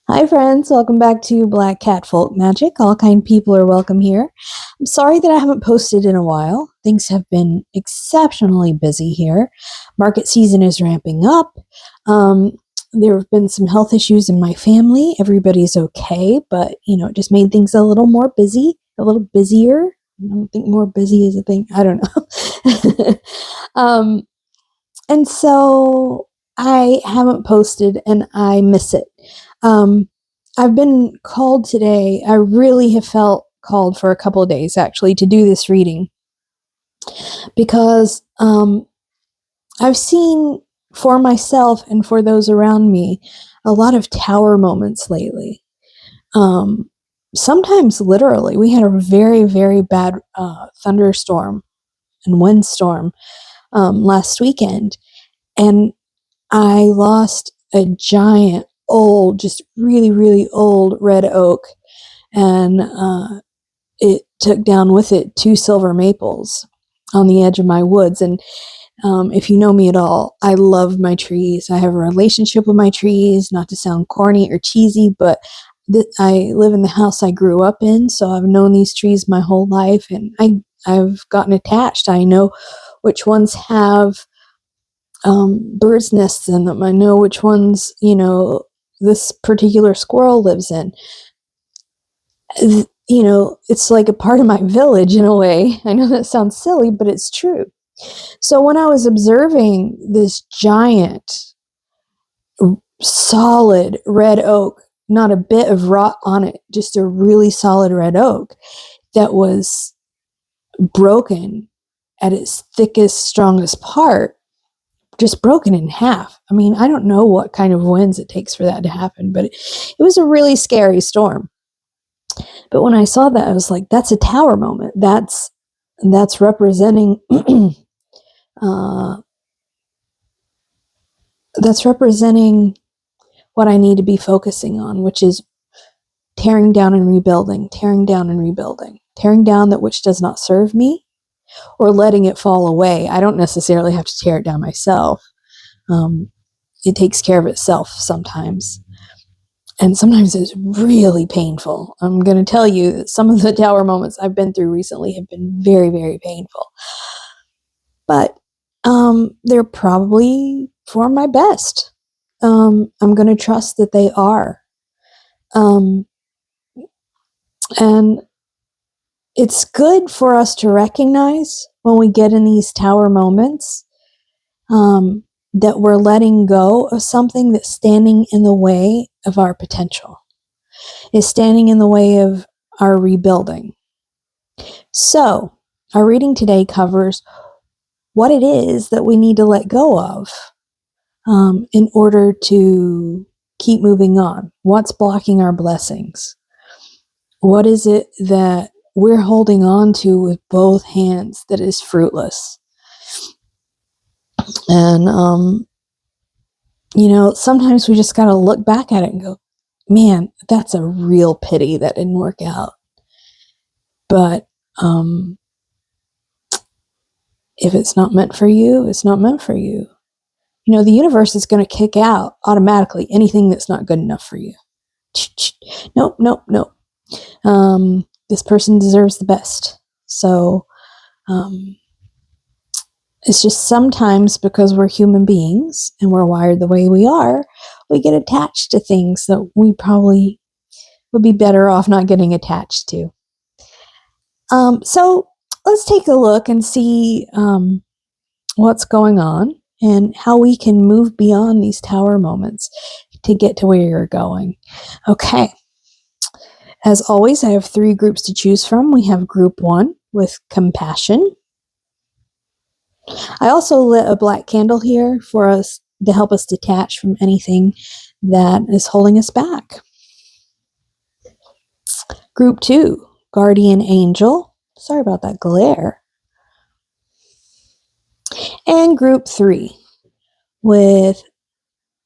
Hi friends, welcome back to Black Cat Folk Magic. All kind people are welcome here. I'm sorry that I haven't posted in a while. Things have been exceptionally busy here. Market season is ramping up. Um, there have been some health issues in my family. Everybody's okay, but it just made things a little more busy, a little busier. I don't think more busy is a thing. I don't know. um, and so I haven't posted and I miss it. Um, I've been called today. I really have felt called for a couple of days actually to do this reading because I've seen for myself and for those around me a lot of tower moments lately. Um, Sometimes literally. We had a very, very bad thunderstorm and windstorm last weekend, and I lost a giant, old, just really, really old red oak, and it took down with it two silver maples on the edge of my woods. And if you know me at all, I love my trees. I have a relationship with my trees, not to sound corny or cheesy, but I live in the house I grew up in, so I've known these trees my whole life, and I've gotten attached. I know which ones have birds' nests in them. I know which ones, this particular squirrel lives in. It's like a part of my village in a way. I know that sounds silly, but it's true. So when I was observing this giant, solid red oak, not a bit of rot on it, just a really solid red oak that was broken at its thickest, strongest part, just broken in half. I mean, I don't know what kind of winds it takes for that to happen, but it was a really scary storm. But when I saw that, I was like, that's a tower moment. That's representing uh, that's representing what I need to be focusing on, which is tearing down and rebuilding, tearing down and rebuilding, tearing down that which does not serve me, or letting it fall away. I don't necessarily have to tear it down myself. It takes care of itself sometimes. And sometimes it's really painful. I'm going to tell you that some of the tower moments I've been through recently have been very, very painful. But they're probably for my best. I'm going to trust that they are. Um, and it's good for us to recognize when we get in these tower moments that we're letting go of something that's standing in the way of our potential, is standing in the way of our rebuilding. So, our reading today covers what it is that we need to let go of in order to keep moving on. What's blocking our blessings? What is it that we're holding on to with both hands that is fruitless? And, sometimes we just got to look back at it and go, man, that's a real pity that didn't work out. But if it's not meant for you, it's not meant for you. The universe is going to kick out automatically anything that's not good enough for you. Nope, nope, nope. This person deserves the best. So it's just sometimes because we're human beings and we're wired the way we are, we get attached to things that we probably would be better off not getting attached to. So let's take a look and see what's going on and how we can move beyond these tower moments to get to where you're going. Okay. As always, I have 3 groups to choose from. We have group 1 with compassion. I also lit a black candle here for us to help us detach from anything that is holding us back. Group 2, guardian angel. Sorry about that glare. And group 3 with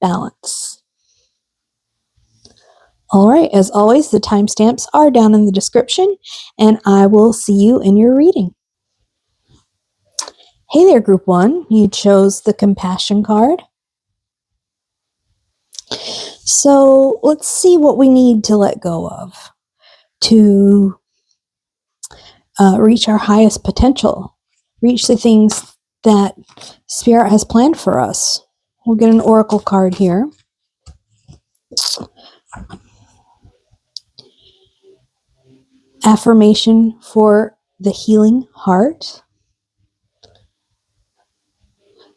balance. All right, as always, the timestamps are down in the description, and I will see you in your reading. Hey there, group 1. You chose the compassion card. So let's see what we need to let go of to reach our highest potential, reach the things that Spirit has planned for us. We'll get an oracle card here. Affirmation for the healing heart.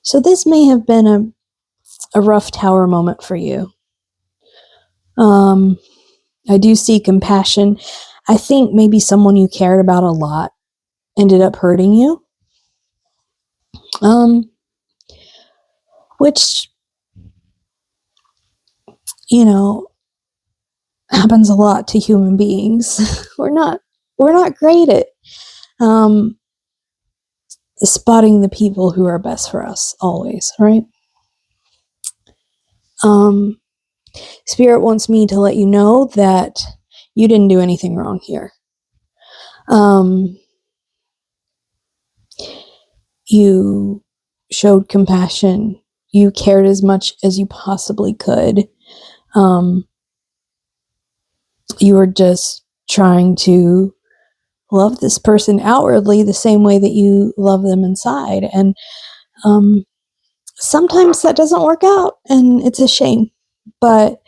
So this may have been a rough tower moment for you. I do see compassion. I think maybe someone you cared about a lot ended up hurting you. Which, happens a lot to human beings. We're not great at spotting the people who are best for us always, right? Spirit wants me to let you know that you didn't do anything wrong here. You showed compassion. You cared as much as you possibly could. You were just trying to love this person outwardly the same way that you love them inside. And sometimes that doesn't work out, and it's a shame. But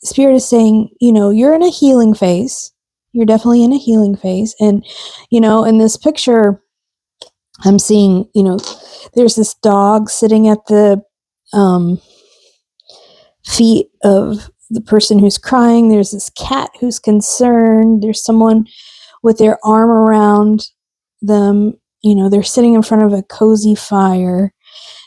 Spirit is saying, you're in a healing phase. You're definitely in a healing phase. And, in this picture, I'm seeing, there's this dog sitting at the feet of the person who's crying. There's this cat who's concerned. There's someone with their arm around them. They're sitting in front of a cozy fire.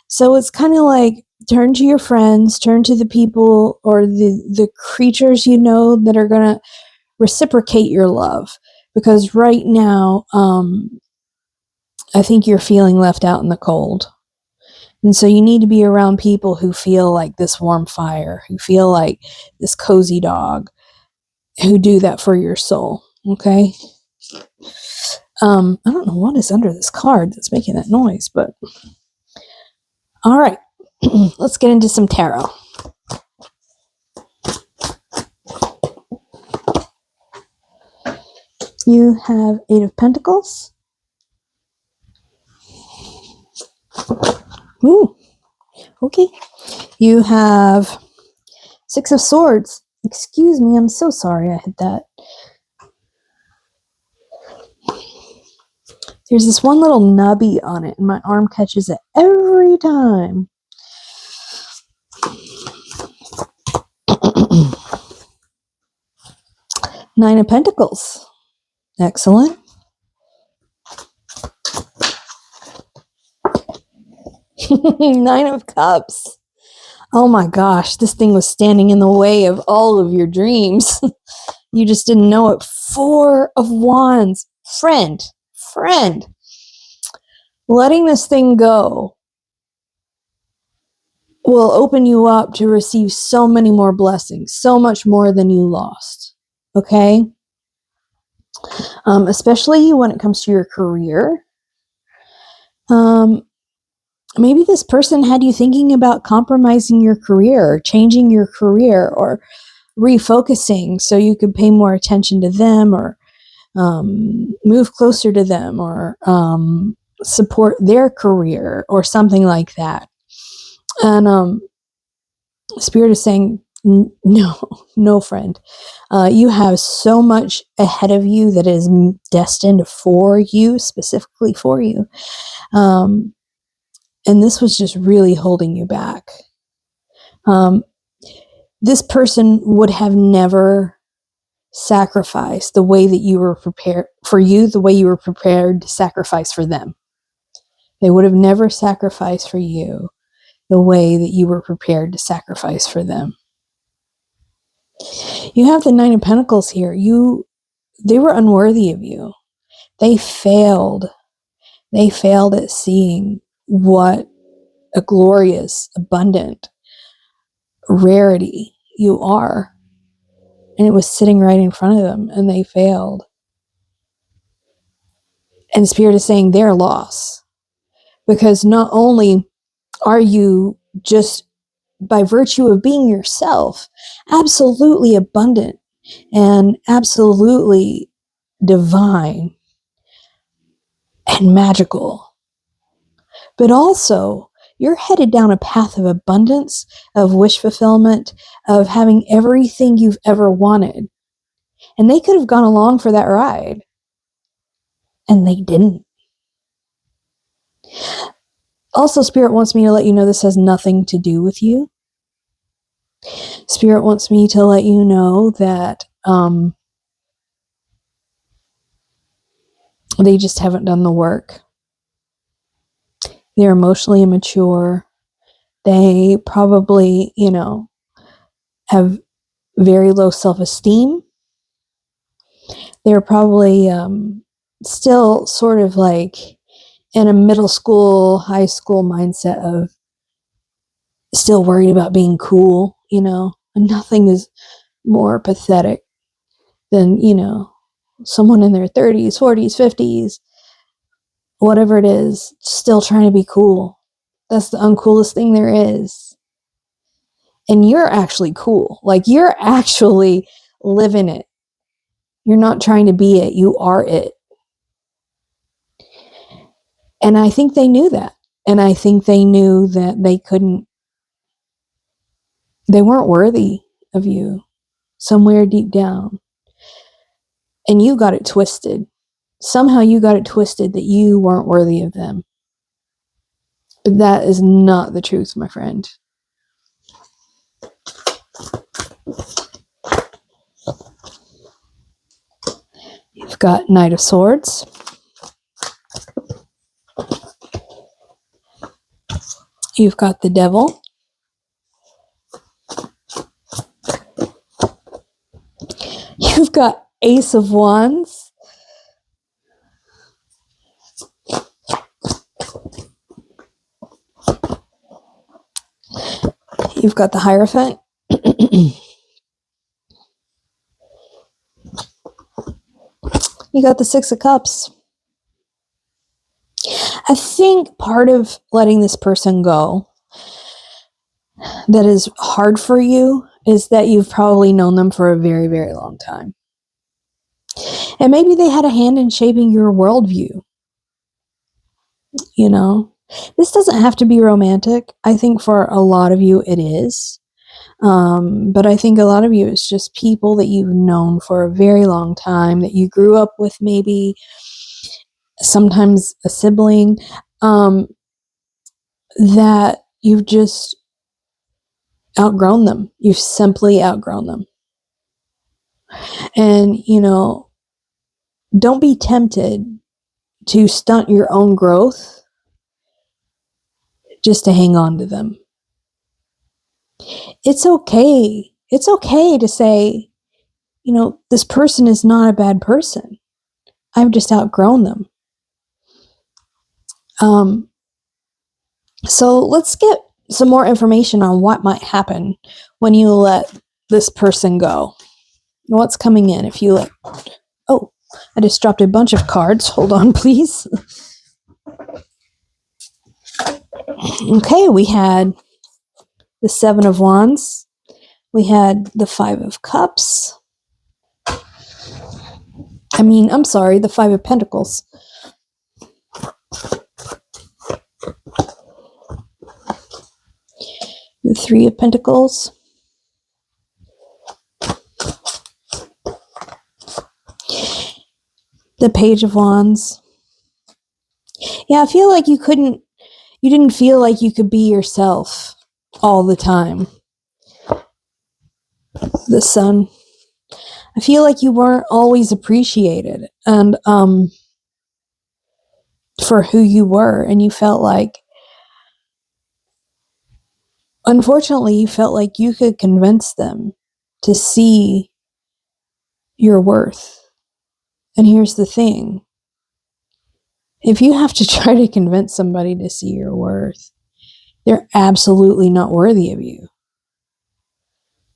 So it's kind of like, turn to your friends, turn to the people or the creatures that are going to reciprocate your love. Because right now, I think you're feeling left out in the cold. And so you need to be around people who feel like this warm fire, who feel like this cozy dog, who do that for your soul. Okay? I don't know what is under this card that's making that noise, but all right. Let's get into some tarot. You have 8 of Pentacles. Ooh, okay. You have 6 of Swords. Excuse me, I'm so sorry I hit that. There's this one little nubby on it, and my arm catches it every time. Nine of Pentacles. Excellent. Nine of Cups. Oh my gosh, this thing was standing in the way of all of your dreams. You just didn't know it. 4 of Wands. Friend. Letting this thing go will open you up to receive so many more blessings, so much more than you lost. Okay? Especially when it comes to your career. Maybe this person had you thinking about compromising your career, or changing your career, or refocusing so you could pay more attention to them, or move closer to them, or support their career, or something like that. And Spirit is saying, no, friend. You have so much ahead of you that is destined for you, specifically for you. And this was just really holding you back. This person would have never sacrificed the way that you were prepared for you, the way you were prepared to sacrifice for them. They would have never sacrificed for you the way that you were prepared to sacrifice for them. You have the 9 of Pentacles here. They were unworthy of you. They failed. They failed at seeing what a glorious, abundant rarity you are. And it was sitting right in front of them, and they failed. And Spirit is saying their loss. Because not only are you just by virtue of being yourself, absolutely abundant and absolutely divine and magical. But also, you're headed down a path of abundance, of wish fulfillment, of having everything you've ever wanted. And they could have gone along for that ride. And they didn't. Also, Spirit wants me to let you know this has nothing to do with you. Spirit wants me to let you know that they just haven't done the work. They're emotionally immature. They probably, have very low self-esteem. They're probably still sort of like in a middle school, high school mindset of still worried about being cool, and nothing is more pathetic than, someone in their 30s, 40s, 50s, whatever it is, still trying to be cool. That's the uncoolest thing there is. And you're actually cool. Like, you're actually living it. You're not trying to be it. You are it. And I think they knew that. And I think they knew that they weren't worthy of you somewhere deep down. And you got it twisted. Somehow you got it twisted that you weren't worthy of them. But that is not the truth, my friend. You've got Knight of Swords. You've got the Devil. You've got Ace of Wands. You've got the Hierophant. You got the Six of Cups. I think part of letting this person go that is hard for you is that you've probably known them for a very, very long time. And maybe they had a hand in shaping your worldview. This doesn't have to be romantic. I think for a lot of you it is. But I think a lot of you, it's just people that you've known for a very long time, that you grew up with, maybe sometimes a sibling, that you've just outgrown them. You've simply outgrown them. And, don't be tempted to stunt your own growth just to hang on to them. It's okay. It's okay to say, this person is not a bad person. I've just outgrown them. So let's get some more information on what might happen when you let this person go. What's coming in if you let... Oh, I just dropped a bunch of cards. Hold on, please. Okay, we had the Seven of Wands. We had the Five of Cups. The Five of Pentacles. The Three of Pentacles. The Page of Wands. Yeah, I feel like you didn't feel like you could be yourself all the time. The Sun. I feel like you weren't always appreciated and for who you were, and you felt like, unfortunately, you felt like you could convince them to see your worth. And here's the thing. If you have to try to convince somebody to see your worth, they're absolutely not worthy of you.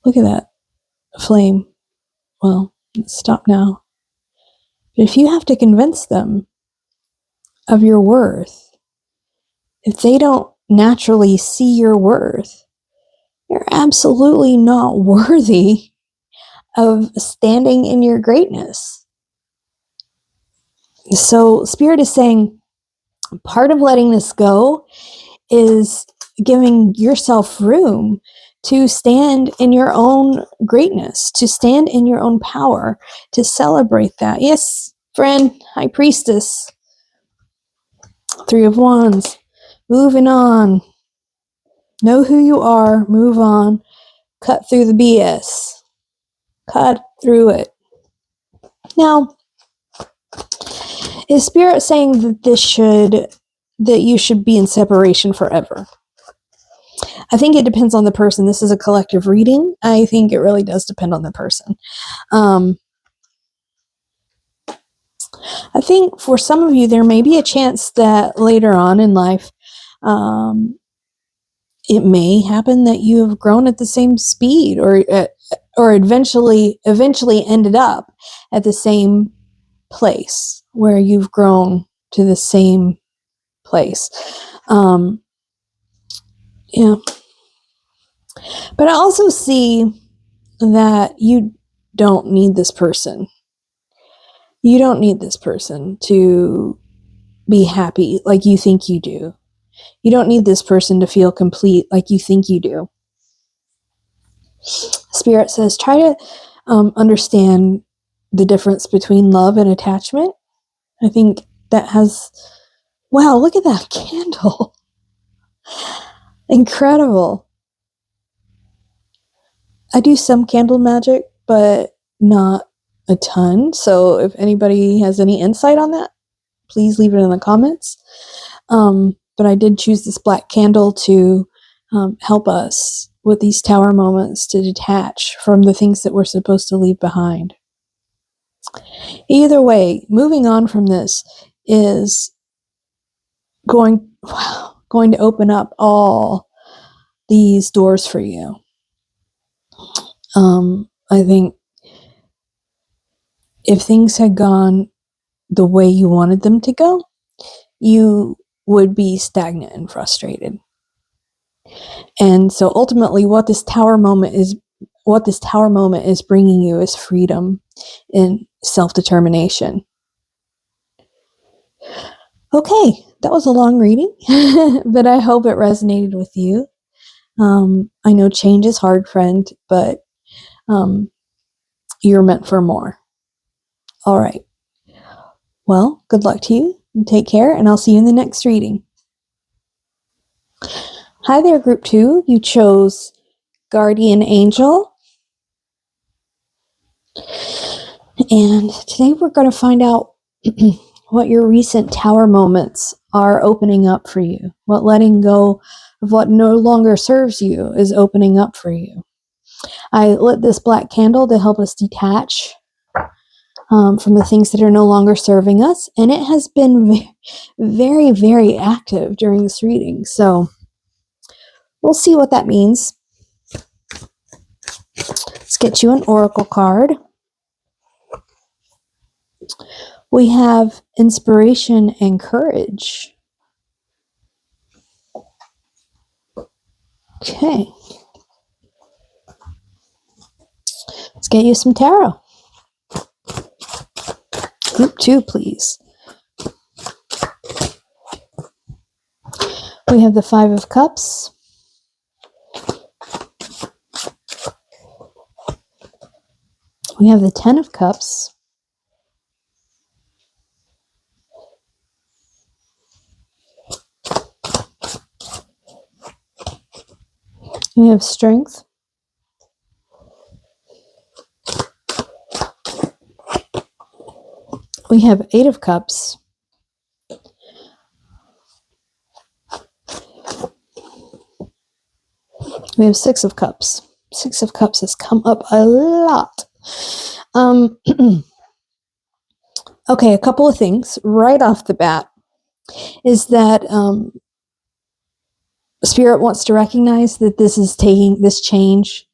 Look at that flame. Well, stop now. But if you have to convince them of your worth, if they don't naturally see your worth, You're absolutely not worthy of standing in your greatness. So Spirit is saying part of letting this go is giving yourself room to stand in your own greatness, to stand in your own power, to celebrate that. Yes, friend, High Priestess, Three of Wands, moving on. Know who you are, move on, cut through the BS. Cut through it. Now, is Spirit saying that you should be in separation forever? I think it depends on the person. This is a collective reading. I think it really does depend on the person. I think for some of you, there may be a chance that later on in life, it may happen that you have grown at the same speed, or eventually ended up at the same place where you've grown to the same place. Yeah. But I also see that you don't need this person. You don't need this person to be happy like you think you do. You don't need this person to feel complete like you think you do. Spirit says, try to understand the difference between love and attachment. I think that has, wow, look at that candle. Incredible. I do some candle magic, but not a ton. So if anybody has any insight on that, please leave it in the comments. But I did choose this black candle to help us with these tower moments to detach from the things that we're supposed to leave behind. Either way, moving on from this is going to open up all these doors for you. I think if things had gone the way you wanted them to go, you would be stagnant and frustrated. And so ultimately what this tower moment is bringing you is freedom and self-determination. Okay, that was a long reading, but I hope it resonated with you. I know change is hard, friend, but you're meant for more. All right. Well, good luck to you, and take care, and I'll see you in the next reading. Hi there, Group 2. You chose Guardian Angel. And today we're going to find out what your recent tower moments are opening up for you. What letting go of what no longer serves you is opening up for you. I lit this black candle to help us detach from the things that are no longer serving us. And it has been very, very active during this reading. So we'll see what that means. Let's get you an oracle card. We have inspiration and courage. Okay. Let's get you some tarot. Group 2, please. We have the 5 of Cups. We have the 10 of Cups. We have Strength. We have 8 of Cups. We have 6 of Cups. 6 of Cups has come up a lot. Okay, a couple of things right off the bat is that Spirit wants to recognize that this is taking this change,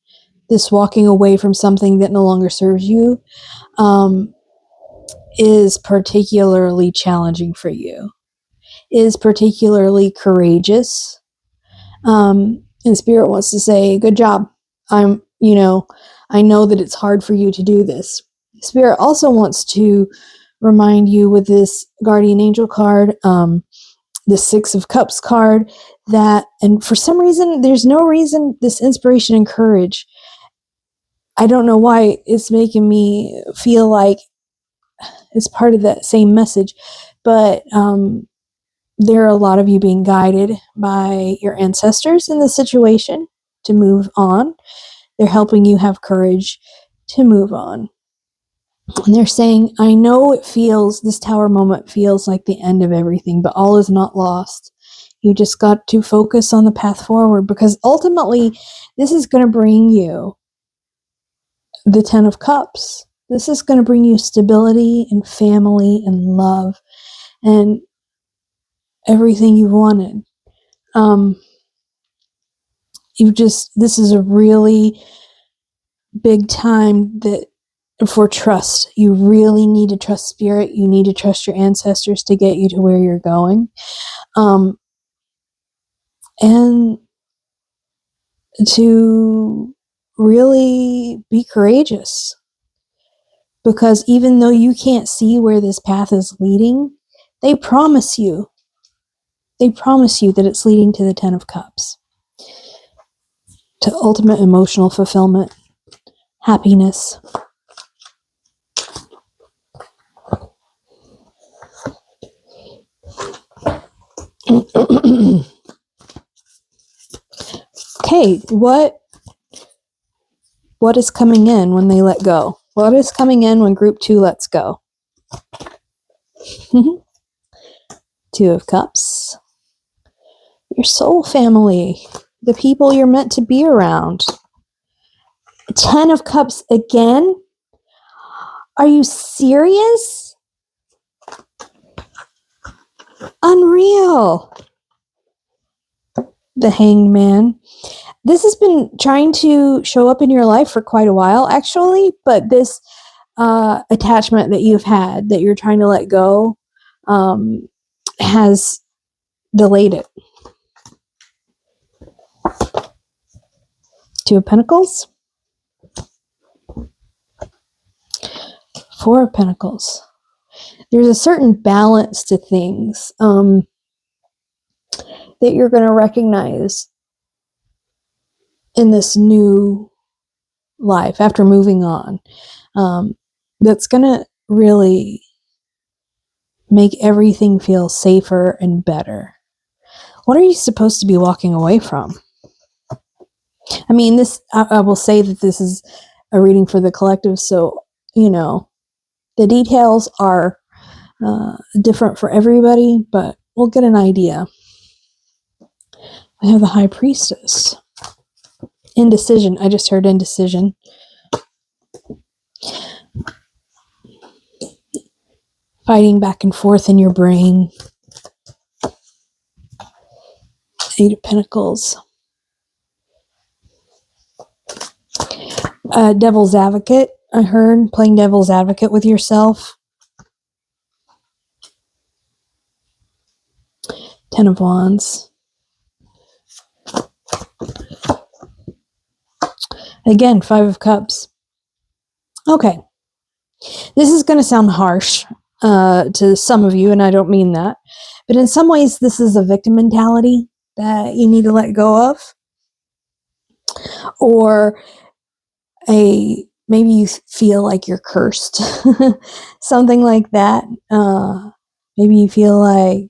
this walking away from something that no longer serves you, is particularly challenging for you, is particularly courageous. And Spirit wants to say, good job. I know that it's hard for you to do this. Spirit also wants to remind you with this Guardian Angel card, the Six of Cups card, that, and for some reason, there's no reason, this inspiration and courage, I don't know why it's making me feel like it's part of that same message, but there are a lot of you being guided by your ancestors in this situation to move on. They're helping you have courage to move on. And they're saying, I know this Tower moment feels like the end of everything, but all is not lost. You just got to focus on the path forward, because ultimately this is going to bring you the Ten of Cups. This is going to bring you stability and family and love and everything you've wanted. This is a really big time for trust. You really need to trust Spirit. You need to trust your ancestors to get you to where you're going. And to really be courageous. Because even though you can't see where this path is leading, they promise you that it's leading to the Ten of Cups, to ultimate emotional fulfillment, happiness. Okay, what is coming in when they let go? What is coming in when group 2 lets go? Two of Cups. Your soul family. The people you're meant to be around. 10 of Cups again? Are you serious? Unreal. The Hanged Man. This has been trying to show up in your life for quite a while, actually, but this attachment that you've had, that you're trying to let go, has delayed it. Two of Pentacles. Four of Pentacles. There's a certain balance to things that you're going to recognize in this new life after moving on. That's going to really make everything feel safer and better. What are you supposed to be walking away from? I mean, I will say that this is a reading for the collective, so, the details are different for everybody, but we'll get an idea. I have the High Priestess. Indecision. I just heard indecision. Fighting back and forth in your brain. Eight of Pentacles. Devil's Advocate. I heard playing Devil's Advocate with yourself. 10 of Wands. Again, 5 of Cups. Okay. This is going to sound harsh to some of you, and I don't mean that. But in some ways, this is a victim mentality that you need to let go of. Or maybe you feel like you're cursed. Something like that. Maybe you feel like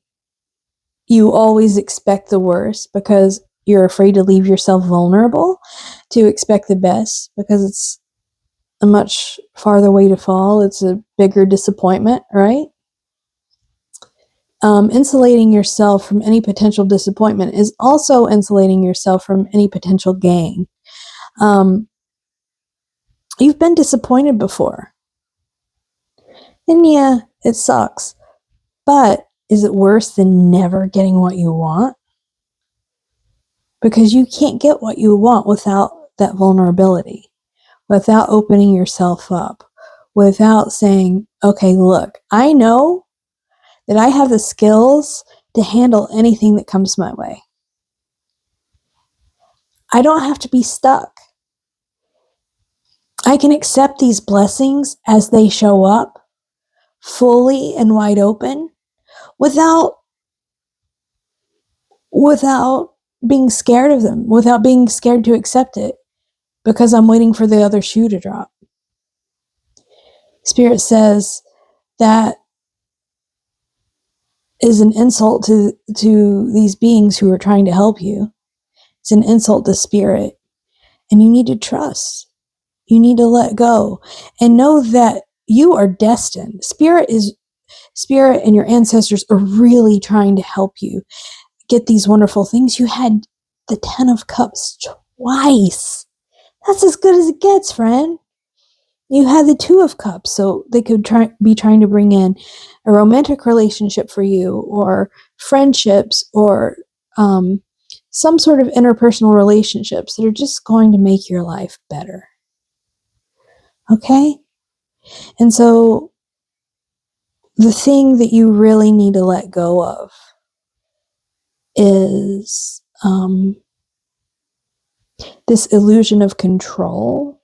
you always expect the worst because you're afraid to leave yourself vulnerable to expect the best, because it's a much farther way to fall. It's a bigger disappointment, right? Insulating yourself from any potential disappointment is also insulating yourself from any potential gain. You've been disappointed before. And yeah, it sucks. But is it worse than never getting what you want? Because you can't get what you want without that vulnerability, without opening yourself up, without saying, okay, look, I know that I have the skills to handle anything that comes my way. I don't have to be stuck. I can accept these blessings as they show up fully and wide open without being scared of them, without being scared to accept it because I'm waiting for the other shoe to drop. Spirit says that is an insult to these beings who are trying to help you. It's an insult to spirit. And you need to trust. You need to let go and know that you are destined. Spirit and your ancestors are really trying to help you get these wonderful things. You had the 10 of Cups twice. That's as good as it gets, friend. You had the 2 of Cups, so they could be trying to bring in a romantic relationship for you, or friendships, or some sort of interpersonal relationships that are just going to make your life better. Okay? And so the thing that you really need to let go of is this illusion of control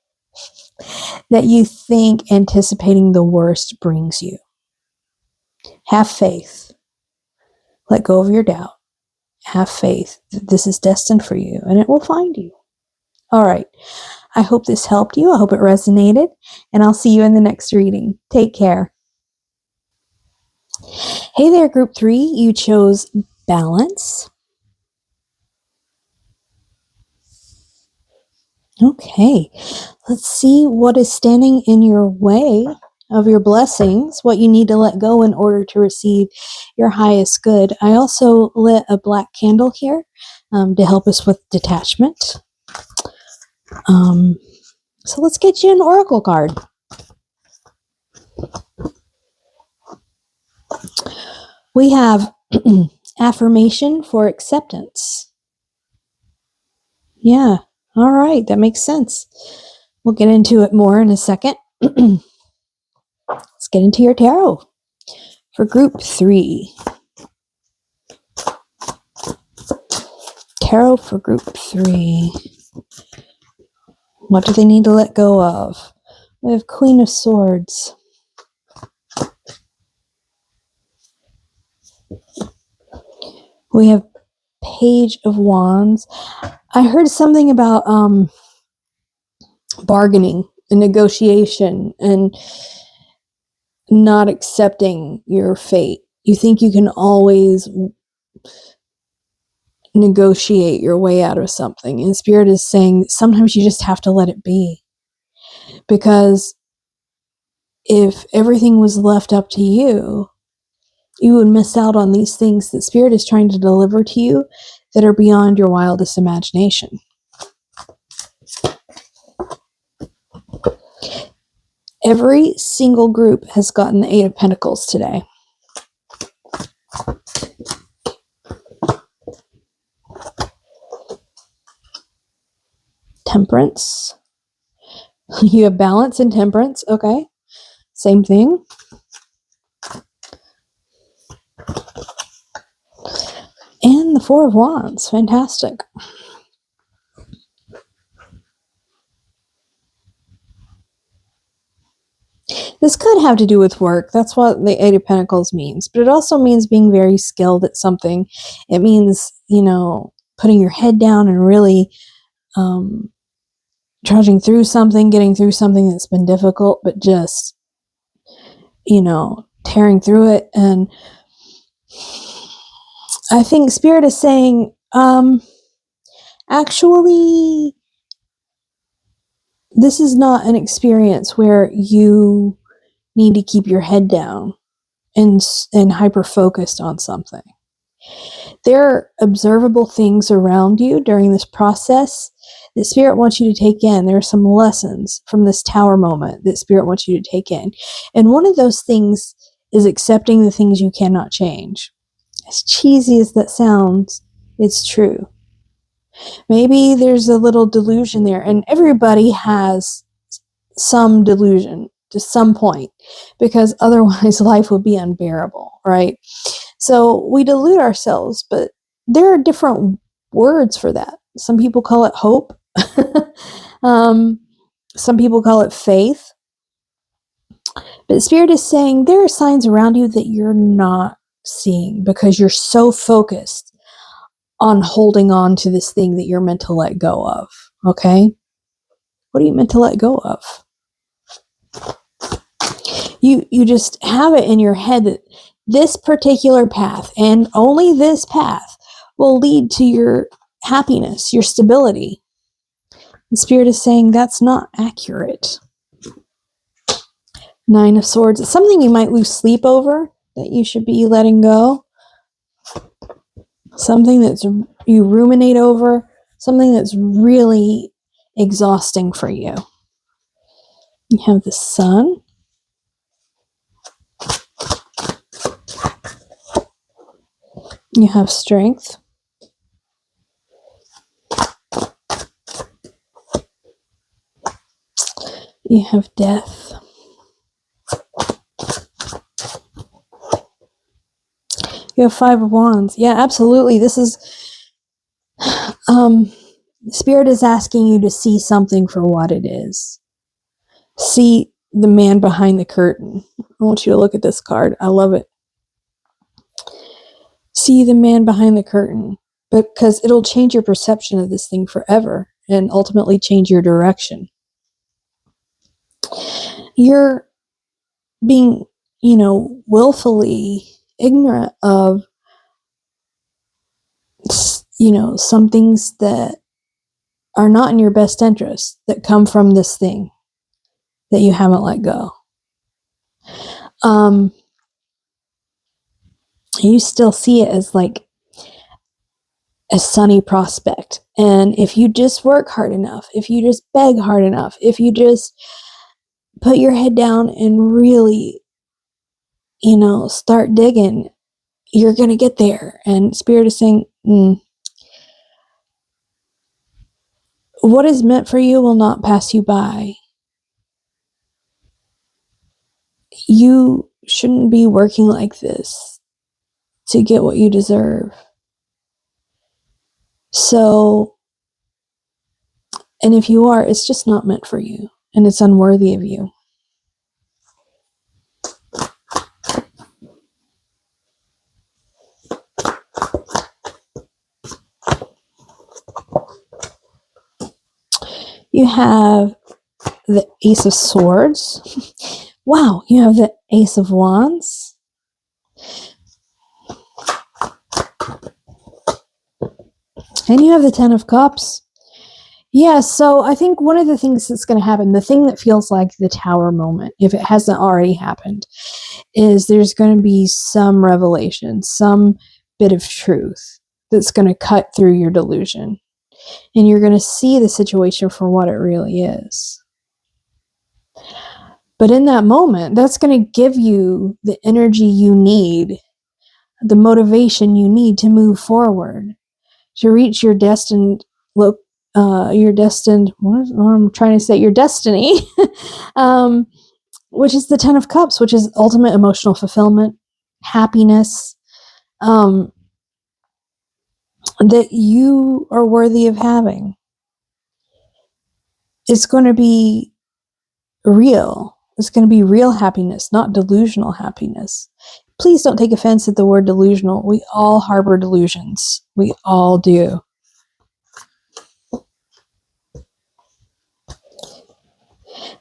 that you think anticipating the worst brings you. Have faith. Let go of your doubt. Have faith that this is destined for you and it will find you. All right. I hope this helped you. I hope it resonated, and I'll see you in the next reading. Take care. Hey there, group 3. You chose balance. Okay. Let's see what is standing in your way of your blessings, what you need to let go in order to receive your highest good. I also lit a black candle here to help us with detachment. So let's get you an oracle card. We have affirmation for acceptance. Yeah, all right, that makes sense. We'll get into it more in a second. Let's get into your tarot for group 3. Tarot for group 3. What do they need to let go of? We have Queen of Swords. We have Page of Wands. I heard something about bargaining and negotiation and not accepting your fate. You think you can always negotiate your way out of something. And Spirit is saying sometimes you just have to let it be. Because if everything was left up to you, you would miss out on these things that Spirit is trying to deliver to you that are beyond your wildest imagination. Every single group has gotten the 8 of Pentacles today. Temperance. You have balance and temperance. Okay. Same thing. And the 4 of Wands. Fantastic. This could have to do with work. That's what the 8 of Pentacles means. But it also means being very skilled at something. It means, putting your head down and really trudging through something, getting through something that's been difficult, but just, tearing through it. And I think Spirit is saying, actually, this is not an experience where you need to keep your head down and hyper focused on something. There are observable things around you during this process that Spirit wants you to take in. There are some lessons from this tower moment that Spirit wants you to take in. And one of those things is accepting the things you cannot change. As cheesy as that sounds, it's true. Maybe there's a little delusion there, and everybody has some delusion to some point, because otherwise life would be unbearable, right? So we delude ourselves, but there are different words for that. Some people call it hope. Some people call it faith. But Spirit is saying there are signs around you that you're not seeing because you're so focused on holding on to this thing that you're meant to let go of. Okay? What are you meant to let go of? You just have it in your head that this particular path and only this path will lead to your happiness, your stability. The Spirit is saying that's not accurate. Nine of Swords. It's something you might lose sleep over that you should be letting go. Something that's you ruminate over. Something that's really exhausting for you. You have the Sun. You have Strength. You have Death. You have Five of Wands. Yeah, absolutely. This is Spirit is asking you to see something for what it is. See the man behind the curtain. I want you to look at this card. I love it. See the man behind the curtain, because it'll change your perception of this thing forever and ultimately change your direction. You're being, willfully ignorant of, some things that are not in your best interest that come from this thing that you haven't let go. You still see it as like a sunny prospect. And if you just work hard enough, if you just beg hard enough, if you just put your head down and really, start digging, you're going to get there. And Spirit is saying, what is meant for you will not pass you by. You shouldn't be working like this to get what you deserve. So, and if you are, it's just not meant for you, and it's unworthy of you. You have the Ace of Swords. Wow, you have the Ace of Wands. And you have the Ten of Cups. Yeah, so I think one of the things that's going to happen, the thing that feels like the Tower moment, if it hasn't already happened, is there's going to be some revelation, some bit of truth that's going to cut through your delusion. And you're going to see the situation for what it really is. But in that moment, that's going to give you the energy you need, the motivation you need to move forward, to reach your destined what I'm trying to say, your destiny, which is the Ten of Cups, which is ultimate emotional fulfillment, happiness, that you are worthy of having. It's going to be real. It's going to be real happiness, not delusional happiness. Please don't take offense at the word delusional. We all harbor delusions. We all do.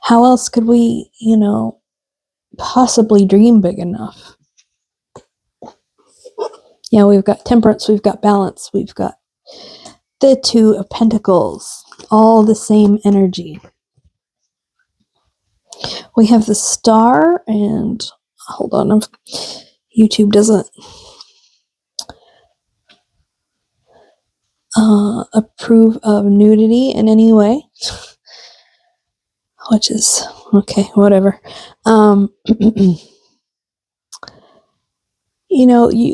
How else could we, possibly dream big enough? We've got Temperance, we've got Balance, we've got the Two of Pentacles, all the same energy. We have the Star, and hold on, YouTube doesn't approve of nudity in any way, which is okay, whatever.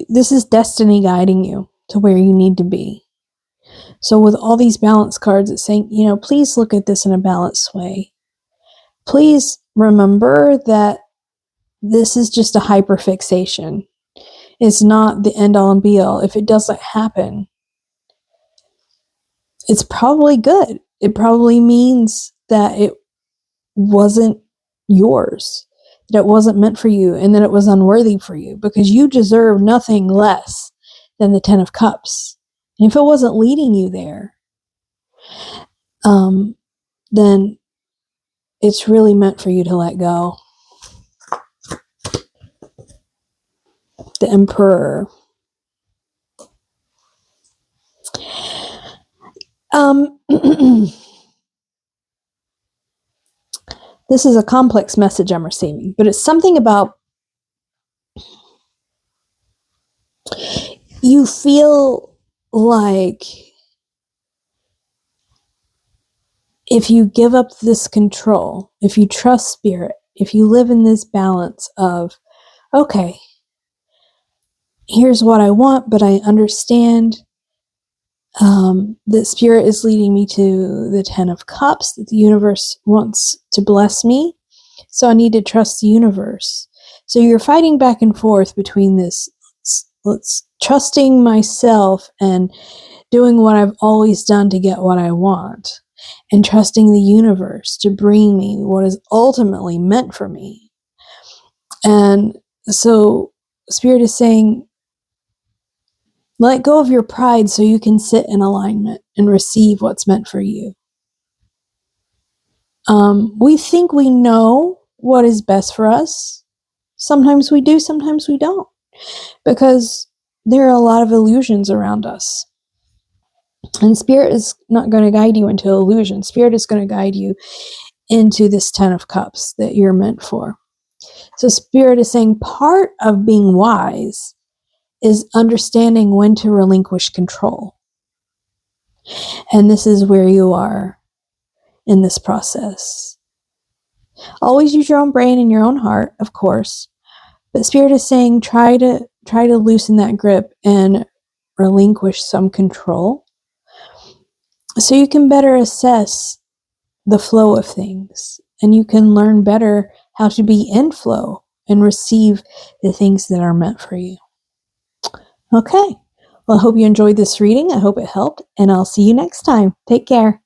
This is destiny guiding you to where you need to be. So with all these balance cards, it's saying, please look at this in a balanced way. Please remember that this is just a hyperfixation. It's not the end all and be all. If it doesn't happen, it's probably good. It probably means that it wasn't yours, that it wasn't meant for you, and that it was unworthy for you, because you deserve nothing less than the Ten of Cups. And if it wasn't leading you there, then it's really meant for you to let go. The Emperor. This is a complex message I'm receiving, but it's something about you feel like if you give up this control, if you trust spirit, if you live in this balance of, okay, here's what I want, but I understand that spirit is leading me to the Ten of Cups, that the universe wants to bless me, so I need to trust the universe. So you're fighting back and forth between this, let's trusting myself and doing what I've always done to get what I want, and trusting the universe to bring me what is ultimately meant for me. And so spirit is saying, let go of your pride so you can sit in alignment and receive what's meant for you. We think we know what is best for us. Sometimes we do, sometimes we don't, because there are a lot of illusions around us. And spirit is not going to guide you into illusion. Spirit is going to guide you into this Ten of Cups that you're meant for. So spirit is saying part of being wise is understanding when to relinquish control. And this is where you are in this process. Always use your own brain and your own heart, of course. But spirit is saying try to loosen that grip and relinquish some control, so you can better assess the flow of things, and you can learn better how to be in flow and receive the things that are meant for you. Okay. Well, I hope you enjoyed this reading. I hope it helped, and I'll see you next time. Take care.